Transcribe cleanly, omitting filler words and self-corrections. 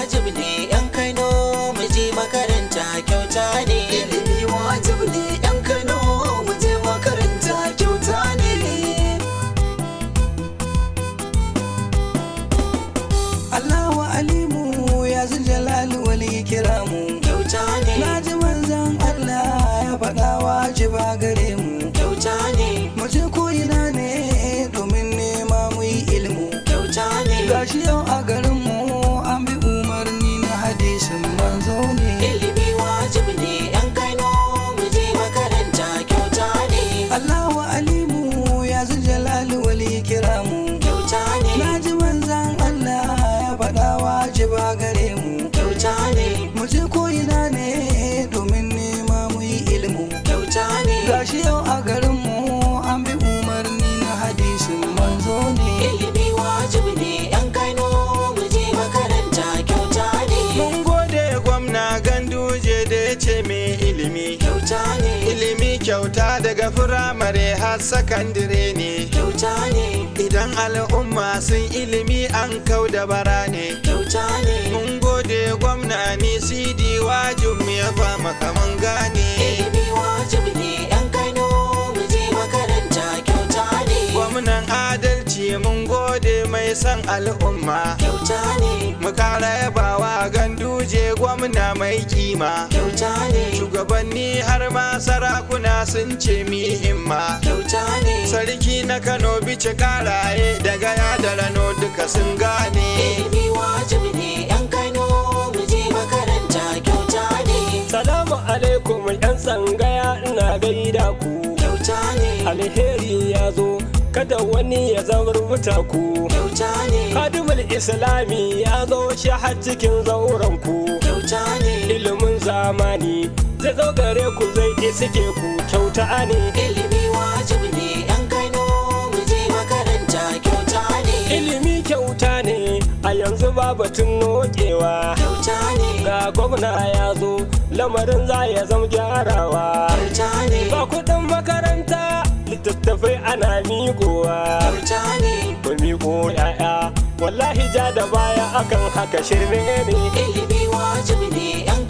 wajibi ne yan Kano mu je makaranta kyauta ne. Ilimi wajibi ne yan Kano mu je makaranta kyauta ne. Allahu alimu ya zul jalali wal ikramu Kyauta ne. naji manzon Allah ya faɗa wajiba gare mu Kyauta ne. mu je ko ina ne domin nema mu yi ilmu. Kyauta ne. Gashi yau a garin mu an bi umarni na hadisin manzo ne. Ilimi wajibi ne yan Kano mu je makaranta kyauta ne. Allahu alimu ya zul jalali wal ikramu Kyauta ne. naji manzon Allah ya faɗa wajiba gare mu. Kyauta ne. mu je ko ina ne domin nema mu yi ilmu. Kyauta ne. Gashi yau a garin mu an bi umarni na hadisin manzo ne. Ilimi wajibi ne yan Kano mu je makaranta kyauta ne. Mun gode gwamna Ganduje da ya ce mai ilimi. Kyauta ne. Ilimi kyauta daga firamare har sakandire ne. Kyauta ne. Idan al'umma sun ilimi an kau da bara ne. Kyauta ne. Mun gode gwamna ni sidi wajin mu ya fama kaman gane. Ilimi wajibi ne yan Kano mu je makaranta kyauta ne. Gwamnan adalci mun gode mai san al'umma. Kyauta ne. Mu kara yabawa Ganduje gwamna mai kima. Kyauta ne. Shugabanni har ma sarakuna sun ce mi himma. Kyauta ne. Sarki na Kano bice karaye daga ya da rano duka sun gane. Ilimi wajibi ne yan Kano mu je makaranta kyauta ne. Salamu alaikum yan tsangaya ina gaida ku. Kyauta ne. Alheri ya zo kada wani ya zarbuta ku. Kyauta ne. Kadimul Islami ya zo shi har cikin zauren ku. Kyauta ne. Ilimin zamani zai zo gare ku zai iske ku kyauta ne. Ilimi wajibi ne yan Kano mu je makaranta kyauta ne. Ilimi kyauta ne a yanzu ba batun nokewa. Kyauta ne. Ga gwamna ya zo lamarin za ya zama gyarawa. Kyauta ne. Ba kuɗin makaranta littattafai ana miƙowa. Kyauta ne. Ku miƙo ‘ya'ya wallahi ja da baya akan haka shirme ne. Ilimi wajibi ne yan